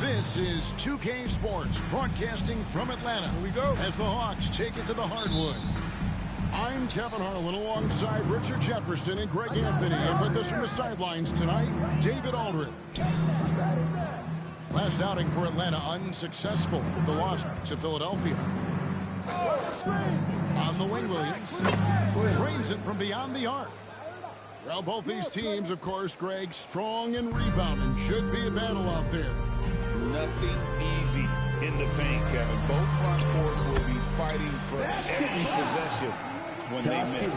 This is 2K Sports, broadcasting from Atlanta. Here we go. As the Hawks take it to the hardwood. I'm Kevin Harlan alongside Richard Jefferson and Greg Anthony. And with us from the sidelines tonight, David Aldridge. Last outing for Atlanta unsuccessful. The loss to Philadelphia. On the wing, Williams trains it from beyond the arc. Well, both these teams, of course, Greg, strong and rebounding. Should be a battle out there. Nothing easy in the paint, Kevin. Both front courts will be fighting for every possession when they miss.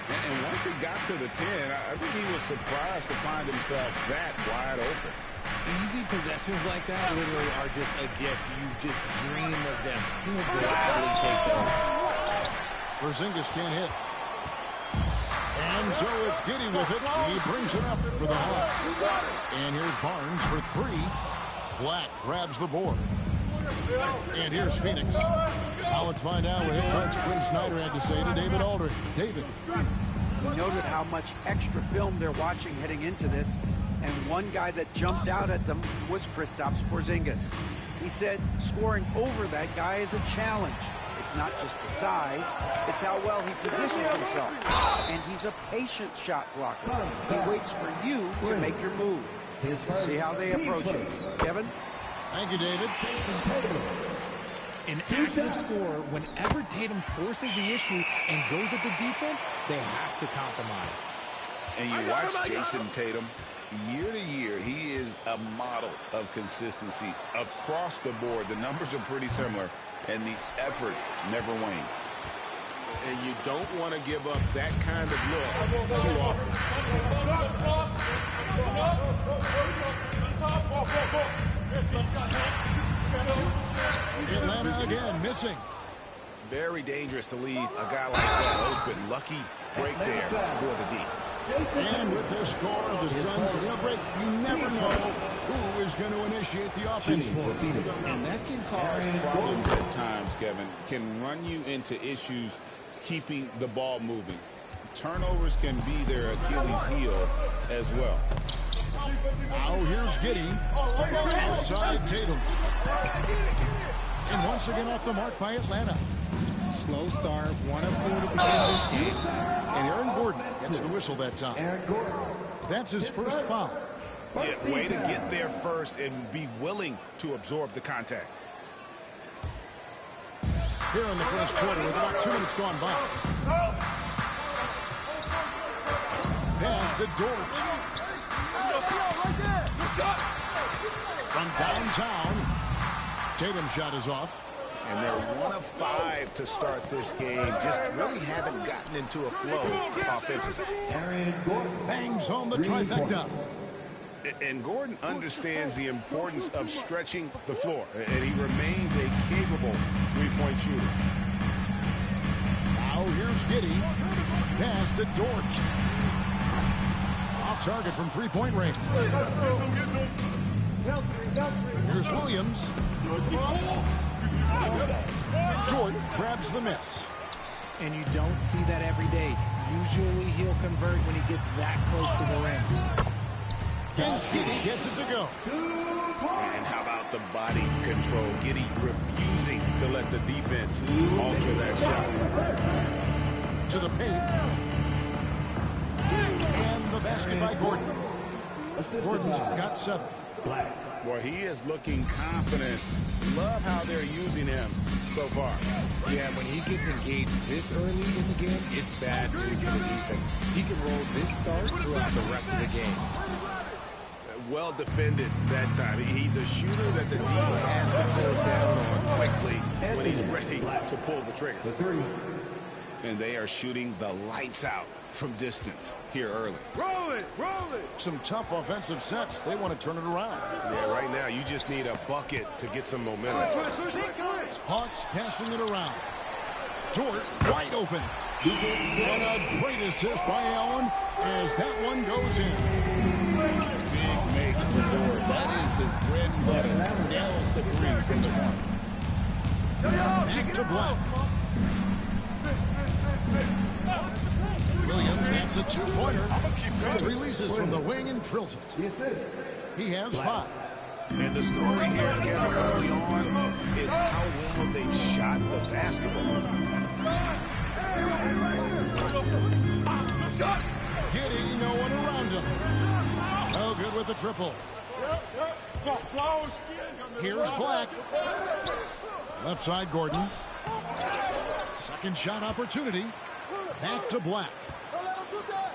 And once he got to the 10, I think he was surprised to find himself that wide open. Easy possessions like that literally are just a gift. You just dream of them. He'll gladly take those. Porzingis can't hit. And so it's Giddey with it. He brings it up for the Hawks. And here's Barnes for three. Black grabs the board. And here's Phoenix. Now let's find out what head coach Quinn Snyder had to say to David Aldridge. David. We noted how much extra film they're watching heading into this. And one guy that jumped out at them was Kristaps Porzingis. He said scoring over that guy is a challenge. It's not just the size, it's how well he positions himself. And he's a patient shot blocker. He waits for you to make your move. See how they approach it. Kevin? Thank you, David. An active scorer, whenever Tatum forces the issue and goes at the defense, they have to compromise. And you watch Jason Tatum. Year to year, he is a model of consistency across the board. The numbers are pretty similar, and the effort never wanes. And you don't want to give up that kind of look too often. Atlanta again missing. Very dangerous to leave a guy like that open. Lucky break there for the D. And with this score of the Suns in a break, you never know who is going to initiate the offense. And that can cause problems at times, Kevin. Can run you into issues keeping the ball moving. Turnovers can be their Achilles heel as well. Now here's Giddey. Outside Tatum. And once again off the mark by Atlanta. Slow start, 1 of 4 to begin this game. And Aaron Gordon gets the whistle that time. That's his first foul. Yeah, way to get there first and be willing to absorb the contact. Here in the first quarter with about 2 minutes gone by. Pass to Dort. From downtown. Tatum's shot is off. And they're 1 of 5 to start this game. Just really haven't gotten into a flow offensively. Bangs home the trifecta. And Gordon understands the importance of stretching the floor. And he remains a capable three-point shooter. Now here's Giddey. Pass to Dort. Off target from three-point range. Here's Williams. Dort grabs the miss. And you don't see that every day. Usually he'll convert when he gets that close to the rim. And Giddey gets it to go. And how about the body control? Giddey refusing to let the defense alter that shot. To the paint. And the basket by Gordon. Gordon's got 7. Well, he is looking confident. Love how they're using him so far. Yeah, when he gets engaged this early in the game, it's bad news for the defense. He can roll this start throughout the rest of the game. Well defended that time. He's a shooter that the D has to close down on quickly when he's ready to pull the trigger. And they are shooting the lights out from distance here early. Roll it! Some tough offensive sets. They want to turn it around. Yeah, right now you just need a bucket to get some momentum. Hawks passing it around. Dort wide open. And a great assist by Allen as that one goes in. Big make for Dort. That is his bread and butter. Nails the three from the one. Back to Black. Williams hits a two-pointer. Releases from the wing and drills it. He has 5. And the story here, Kevin, early on is how well they've shot the basketball. Giddy, no one around him. No good with the triple. Here's Black. Left side, Gordon. Second shot opportunity. Back to Black.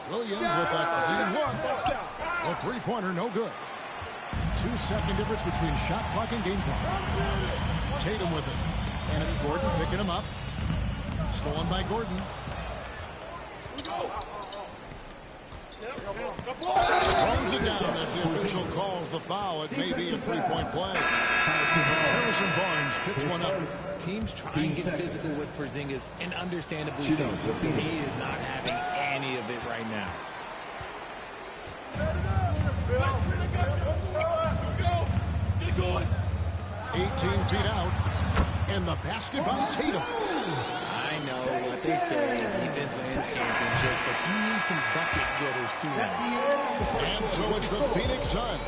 Williams with a clean look. The three-pointer, no good. 2-second difference between shot clock and game clock. Tatum with it. And it's Gordon picking him up. Stolen by Gordon. Throws it down as the official calls the foul. It may be a three-point play. Harrison Barnes picks one up. Teams try and get physical with Porzingis, and understandably so. He is not having any of it right now. 18 feet out. And the basket by Tatum. I know what they say, defense wins championships, but you need some bucket getters too now. And so it's the Phoenix Suns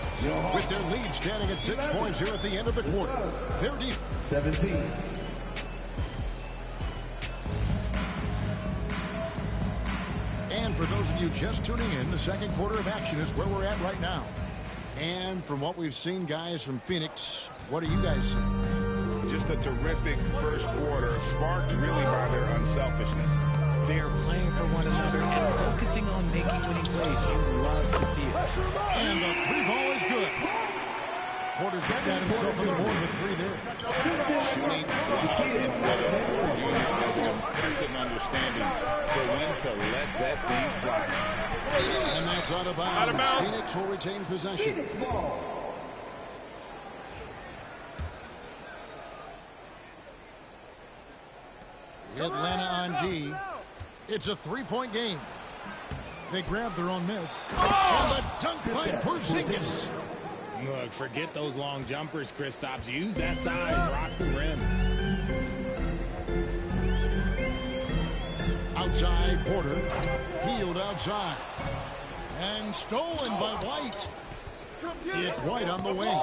with their lead standing at 6 points here at the end of the quarter. They're deep. 17. And for those of you just tuning in, the second quarter of action is where we're at right now. And from what we've seen, guys, from Phoenix, what are you guys seeing? Just a terrific first quarter, sparked really by their unselfishness. They're playing for one another and focusing on making winning plays. You love to see it. And the three ball is good. Porter's got himself on the board with 3 there. Shooting and has an impressive understanding for when to let that thing fly. And that's out of bounds. Phoenix will retain possession. Atlanta on D. It's a 3-point game. They grab their own miss. And the dunk by Porzingis. Look, forget those long jumpers, Kristaps. Use that size, rock the rim. Outside, Porter. Healed outside. And stolen by White. It's White on the wing.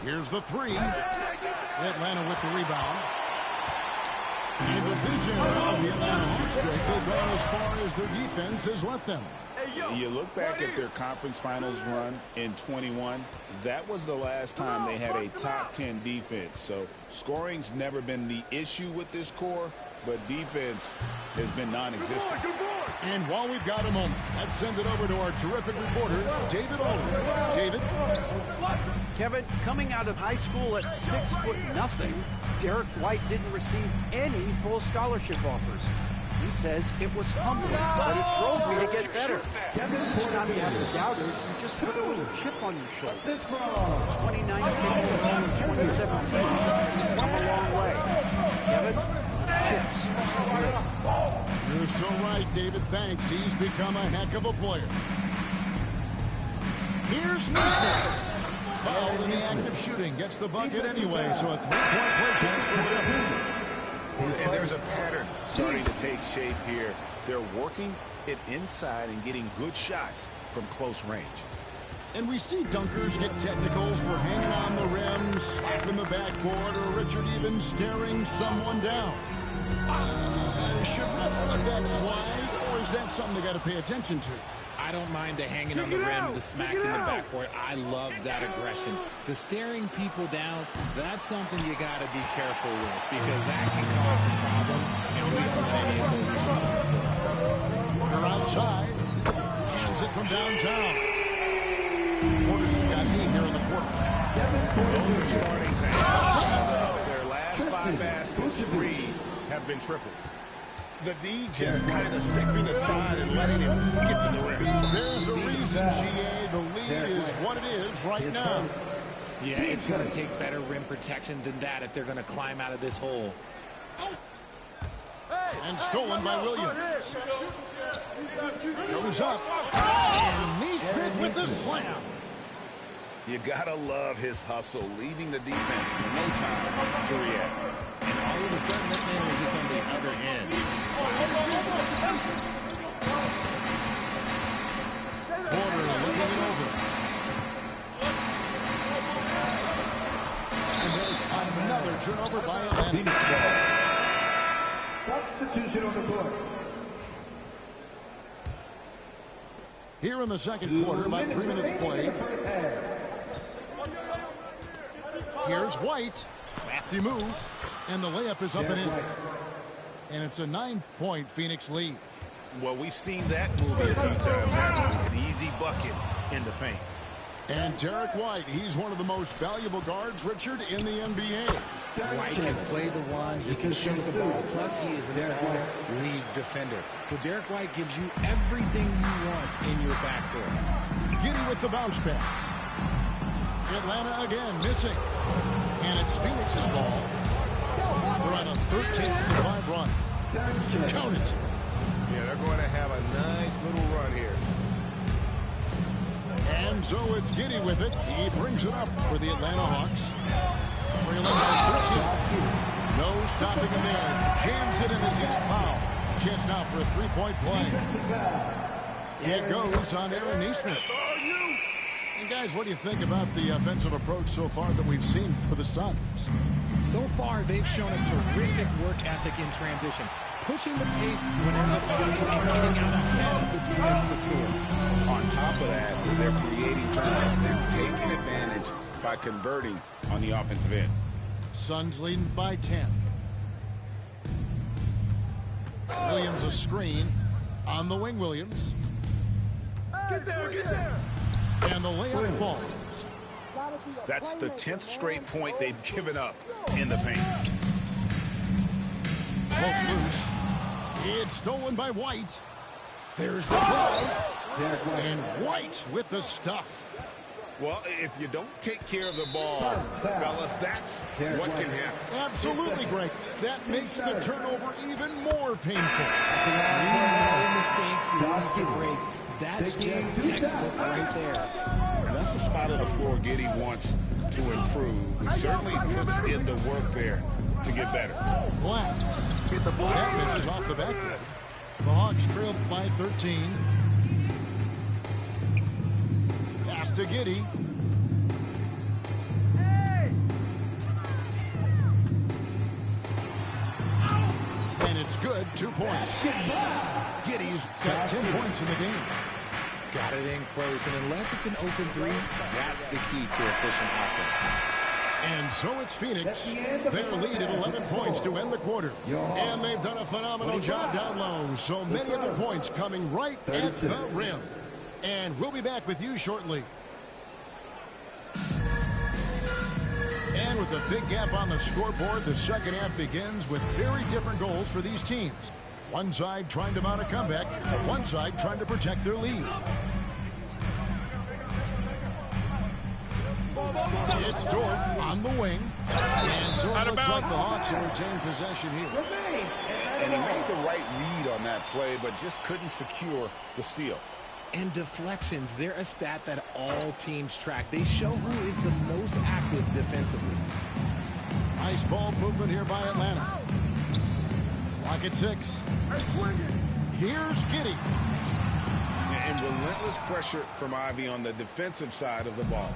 Here's the 3. Atlanta with the rebound. And with this era of the Atlanta Hawks, they've gone as far as their defense has let them. You look back at their conference finals run in 21, that was the last time they had a top 10 defense. So scoring's never been the issue with this core, but defense has been non-existent. And while we've got a moment, let's send it over to our terrific reporter, David Aldridge. David? Kevin, coming out of high school at 6'0", Derek White didn't receive any full scholarship offers. He says it was humbling, but it drove me to get better. Kevin, each time you have the doubters, you just put a little chip on your shoulder. 29 people in 2017. He's come a long way. Kevin, chips. You're so right, David. Thanks. He's become a heck of a player. Here's Nesmith. Fouled in the act of shooting. Gets the bucket anyway, so a 3-point play chance for him. And there's a pattern starting to take shape here. They're working it inside and getting good shots from close range. And we see dunkers get technicals for hanging on the rim, slapping the backboard, or Richard even staring someone down. Should refs let that slide, or is that something they got to pay attention to? I I don't mind the hanging on the rim, the smacking the backboard. I love that aggression. The staring people down, that's something you got to be careful with because that can cause some problems, and we don't want any of those issues on the court. Porter outside. Hands it from downtown. Porter's got 8 here in the quarter. Those are starting to happen. Their last 5 baskets, 3 have been triples. The D just kind of stepping aside and letting him get to the rim. There's a reason, GA. The lead is what it is right now. Yeah, it's going to take better rim protection than that if they're going to climb out of this hole. And stolen by Williams. Goes up. And Neesmith with the slam. You gotta love his hustle, leaving the defense no time to react. And all of a sudden, that man was just on the other end. Porter looking it over. And there's another turnover by Atlanta. Substitution on the court. Here in the second quarter, about 3 minutes played. Here's White. Crafty move. And the layup is up and in. And it's a 9-point Phoenix lead. Well, we've seen that movie a few times, haven't we? An easy bucket in the paint. And Derek White, he's one of the most valuable guards, Richard, in the NBA. White can play the one, he can shoot the ball, plus he is an all-league defender. So Derek White gives you everything you want in your backcourt. Giddy with the bounce pass. Atlanta again missing. And it's Phoenix's ball. They're on a 13-5 run. Count it. Yeah, they're going to have a nice little run here. And so it's Giddy with it. He brings it up for the Atlanta Hawks. Trailing by 13. No stopping him there. Jams it in as he's fouled. Chance now for a 3-point play. It goes on Aaron Neesmith. And guys, what do you think about the offensive approach so far that we've seen for the Suns? So far, they've shown a terrific work ethic in transition, pushing the pace when they're opposing and getting out ahead of the defense to score. On top of that, they're creating turnovers and taking advantage by converting on the offensive end. Suns leading by 10. Williams a screen on the wing. Williams. Get there, get there. And the layup falls. That's the 10th straight point they've given up in the paint. Broke loose. It's stolen by White. There's the drive. And White with the stuff. Well, if you don't take care of the ball, fellas, that's what can happen. Absolutely, Greg. That makes the turnover even more painful. No mistakes lead to breaks. That's just textbook right there. And that's a spot of the floor Giddy wants to improve. He certainly puts in the work there to get better. Black. That misses off the backboard. The Hawks trail by 13. Pass to Giddy. And it's good. 2 points. Giddy's got 10 points in the game. Got it in close, and unless it's an open three, that's the key to efficient offense. And so it's Phoenix. Their lead at 11 points to end the quarter. And they've done a phenomenal job down low. So many of their points coming right at the rim. And we'll be back with you shortly. And with a big gap on the scoreboard, the second half begins with very different goals for these teams. One side trying to mount a comeback, one side trying to protect their lead. It's Dort on the wing. And so it looks like the Hawks will retain possession here. And he made the right read on that play, but just couldn't secure the steal. And deflections, they're a stat that all teams track. They show who is the most active defensively. Nice ball movement here by Atlanta. Clock at 6. Here's Giddy. And relentless pressure from Ivy on the defensive side of the ball.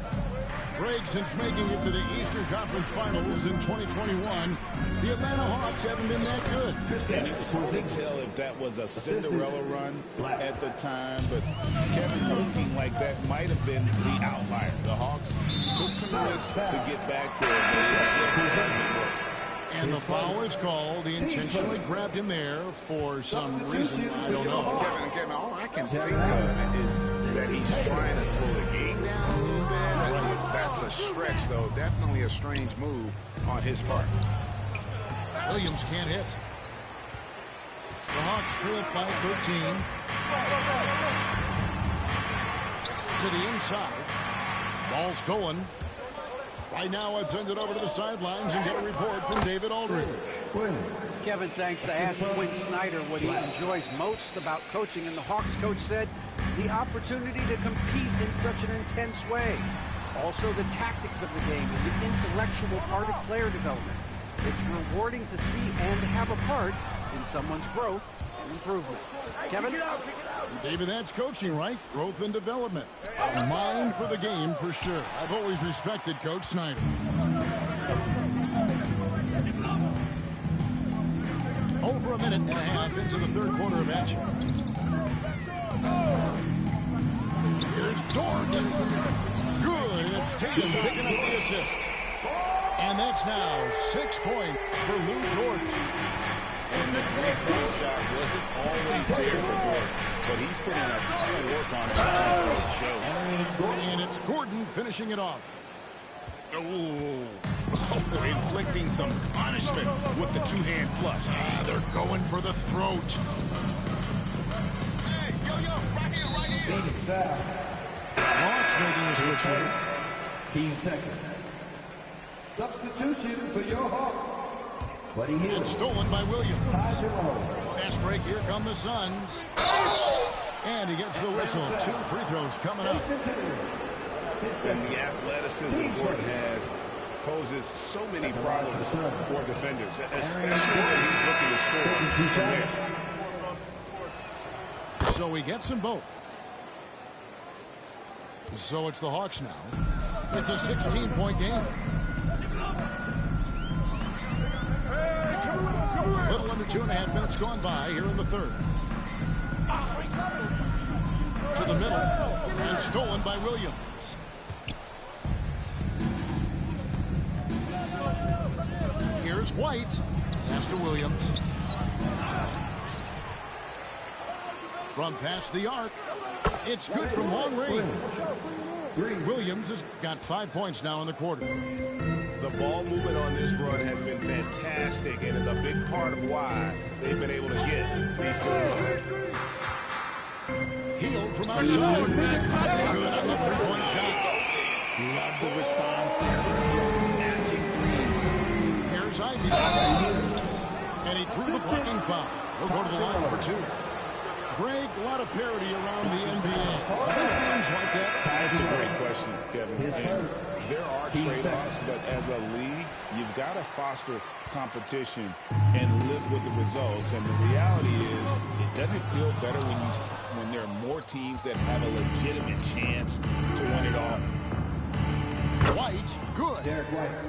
Greg, since making it to the Eastern Conference Finals in 2021, the Atlanta Hawks haven't been that good. And it was hard to tell if that was a Cinderella run at the time, but Kevin, looking like that might have been the outlier. The Hawks took some risks to get back there. And the foul is called. He intentionally grabbed him there for some reason. I don't know. Kevin, all I can think of is that he's trying to slow the game down a little bit. That's a stretch, though. Definitely a strange move on his part. Williams can't hit. The Hawks trail by 13. To the inside. Ball stolen. Right now, let's send it over to the sidelines and get a report from David Aldridge. Kevin, thanks. I asked Quinn Snyder what he enjoys most about coaching, and the Hawks coach said the opportunity to compete in such an intense way. Also, the tactics of the game and the intellectual part of player development. It's rewarding to see and have a part in someone's growth and improvement. Kevin? David, that's coaching, right? Growth and development. A mind for the game, for sure. I've always respected Coach Snyder. Over a minute and a half into the third quarter of action. Here's Dort. Good, and it's Tatum picking up the assist. And that's now 6 points for Lou Dort. And the three-point shot wasn't always there for Dort, but he's putting a ton of work on it. And it's Gordon finishing it off. Ooh. Inflicting some punishment with the two-hand flush. They're going for the throat. Hey, yo, right here. Hawks making a switch here. 15 seconds. Substitution for your Hawks. Buddy Hield. And stolen by Williams. Ty Fast break, here come the Suns. And he gets the whistle. 2 free throws coming up. And the athleticism Gordon has poses so many problems for defenders, especially when he's looking to score from there. So he gets them both. So it's the Hawks now. It's a 16-point game. A little under 2.5 minutes gone by here in the third. To the middle. And stolen by Williams. Here's White. Pass to Williams. From past the arc. It's good from long range. Williams has got 5 points now in the quarter. The ball movement on this run has been fantastic and is a big part of why they've been able to get these goals. Hield from outside. Good on the three-point shot. Love the response there from Hield. Matching threes. Here's Ivy. And he drew the blocking foul. He'll go to the line for 2. Greg, a lot of parity around the NBA. Things like that. That's a great question, Kevin. And there are trade-offs, but as a league, you've got to foster competition and live with the results. And the reality is, it doesn't feel better when there are more teams that have a legitimate chance to win it all. White, good. Derek White.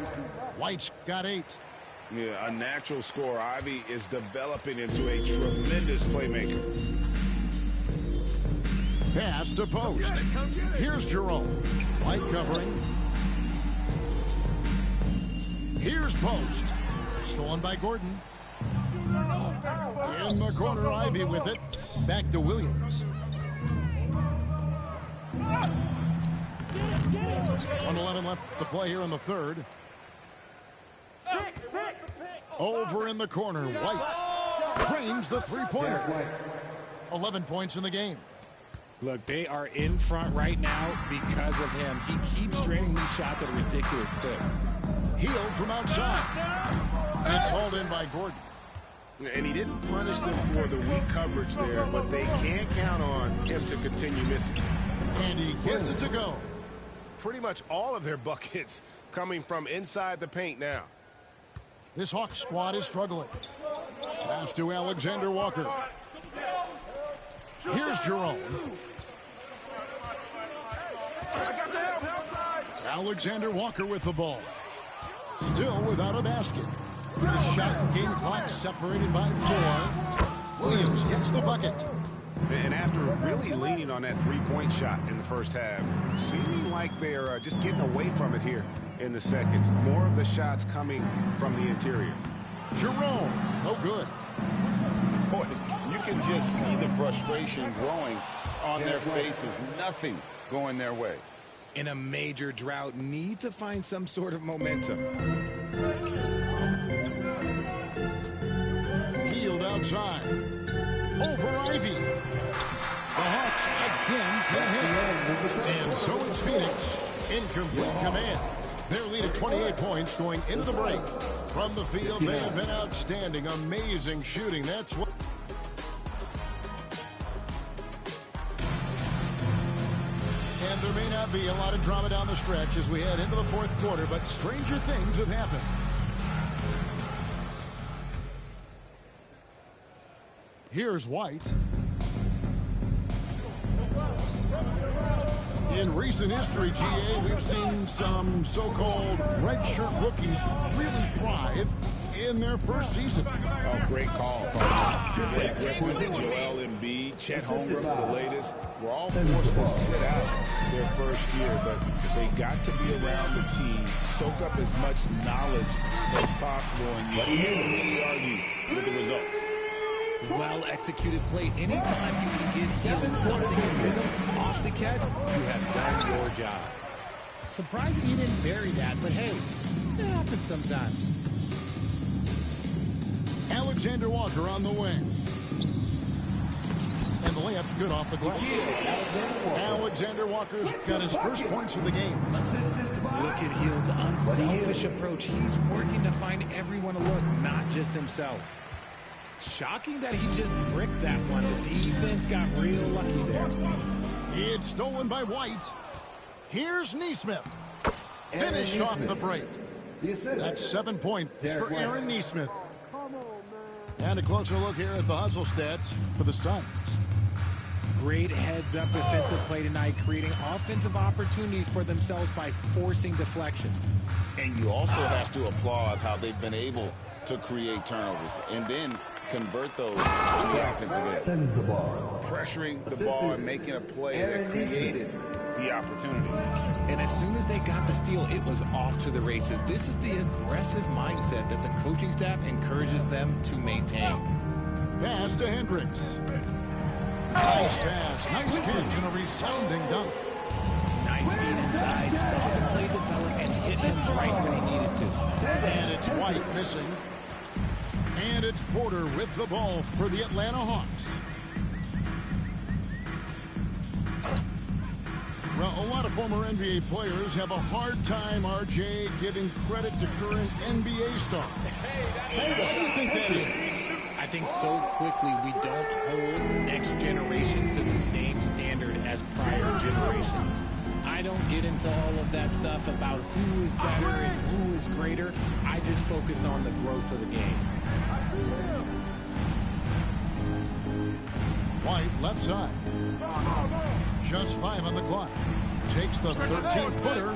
White's got 8. Yeah, a natural scorer. Ivy is developing into a tremendous playmaker. Pass to post. Here's Jerome. White covering. Here's Post. Stolen by Gordon. In the corner, Ivy with it. Back to Williams. 1:11 left to play here in the third. Over in the corner, White drains the three-pointer. 11 points in the game. Look, they are in front right now because of him. He keeps draining these shots at a ridiculous clip. Hield from outside. It's hauled in by Gordon. And he didn't punish them for the weak coverage there, but they can't count on him to continue missing. And he gets it to go. Pretty much all of their buckets coming from inside the paint now. This Hawks squad is struggling. Pass to Alexander Walker. Here's Jerome. Alexander Walker with the ball. Still without a basket. The shot game clock separated by 4. Williams gets the bucket. And after really leaning on that three-point shot in the first half, seeming like they're just getting away from it here in the second. More of the shots coming from the interior. Jerome, no good. Boy, you can just see the frustration growing on their faces. Nothing going their way. In a major drought, need to find some sort of momentum. Healed outside. Over Ivy. The Hawks again get hit. And so it's Phoenix in complete command. Their lead at 28 points going into the break. From the field, they have been outstanding. Amazing shooting. That's what... And there may not be a lot of drama down the stretch as we head into the fourth quarter, but stranger things have happened. Here's White. In recent history, GA, we've seen some so-called redshirt rookies really thrive in their first season. Oh, great call. Blake Griffin, Joel Embiid, Chet Holmgren, the latest, were all forced to sit out their first year, but they got to be around the team, soak up as much knowledge as possible, and you can't really argue with the results. Well-executed play. Anytime you can get Hield something in rhythm off the catch, you have done your job. Surprising he didn't bury that, but hey, it happens sometimes. Alexander Walker on the wing. And the layup's good off the glass. Alexander Walker's got his first points of the game. Look at Hield's unselfish approach. He's working to find everyone a look, not just himself. Shocking that he just bricked that one. The defense got real lucky there. It's stolen by White. Here's Nesmith. Finish off the break. That's 7 points for Aaron Nesmith. And a closer look here at the hustle stats for the Suns. Great heads-up defensive play tonight, creating offensive opportunities for themselves by forcing deflections. And you also have to applaud how they've been able to create turnovers and then convert those on the offensive end. Pressuring the ball and making a play that created the opportunity. And as soon as they got the steal, it was off to the races. This is the aggressive mindset that the coaching staff encourages them to maintain. Pass to Hendricks. Nice pass, nice catch, and a resounding dunk. Nice feed inside, saw the play develop, and hit him right when he needed to. And it's White missing. And it's Porter with the ball for the Atlanta Hawks. Well, a lot of former NBA players have a hard time, RJ, giving credit to current NBA stars. Why do you think that is? I think so quickly we don't hold next generations to the same standard as prior generations. I don't get into all of that stuff about who is better and who is greater. I just focus on the growth of the game. White left side. Just 5 on the clock. Takes the 13-footer.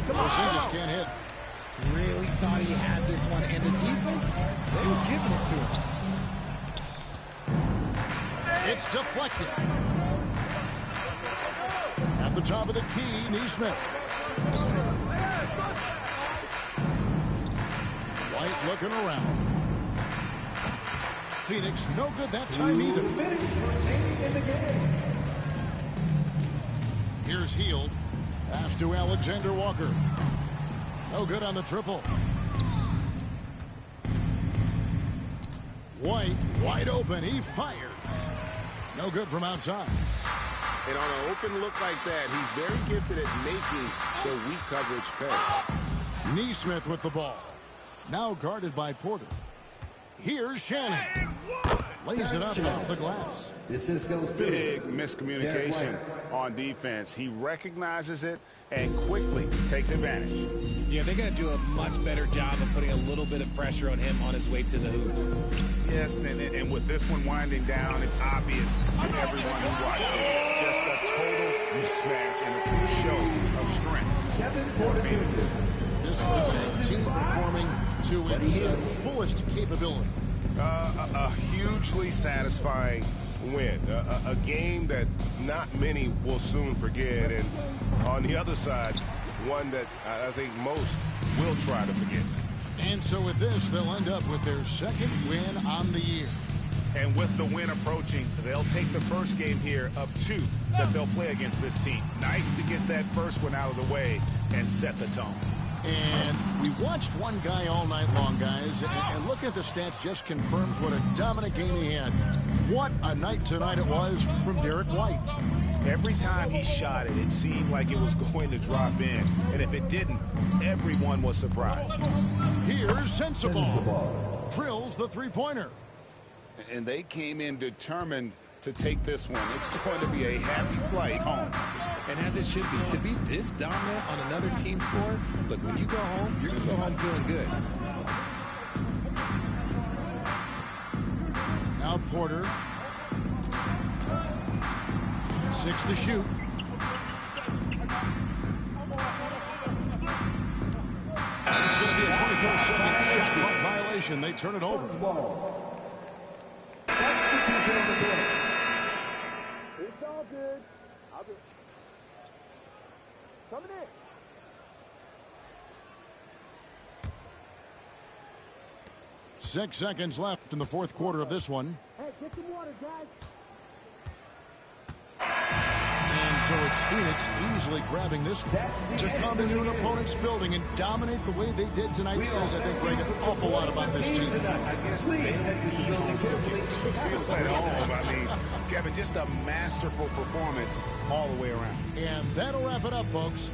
Porzingis can't hit. Really thought he had this one, and the defense, they were giving it to him. It's deflected. At the top of the key, Nesmith. White looking around. Phoenix no good that time either. Here's Hield. Pass to Alexander Walker. No good on the triple. White wide open. He fires. No good from outside. And on an open look like that, he's very gifted at making the weak coverage pay. Nesmith with the ball. Now guarded by Porter. Here's Shannon. Lays it up off the glass. Big miscommunication on defense. He recognizes it and quickly takes advantage. Yeah, they're going to do a much better job of putting a little bit of pressure on him on his way to the hoop. Yes, and with this one winding down, it's obvious to everyone who watched it. Just a total mismatch and a true show of strength. This was a team performing to its fullest capability. A hugely satisfying win. A game that not many will soon forget. And on the other side, one that I think most will try to forget. And so with this, they'll end up with their second win on the year. And with the win approaching, they'll take the first game here of 2 that they'll play against this team. Nice to get that first one out of the way and set the tone. And we watched one guy all night long, guys, and looking at the stats just confirms what a dominant game he had. What a night tonight it was from Derek White. Every time he shot it, it seemed like it was going to drop in. And if it didn't, everyone was surprised. Here's Sensabaugh. Drills the three-pointer. And they came in determined to take this one. It's going to be a happy flight home. And as it should be, to be this dominant on another team's floor, look, when you go home, you're going to go home feeling good. Now Porter. 6 to shoot. And it's going to be a 24-second shot clock violation. They turn it over. It's all good. Coming in. Six seconds left in the fourth quarter of this one. Hey, get some water, guys. And so it's Phoenix easily grabbing this one. To come into an opponent's building and dominate the way they did tonight says, I think, Greg, an awful lot about this team. I guess they to feel at home. I mean, Kevin, just a masterful performance all the way around. And that'll wrap it up, folks.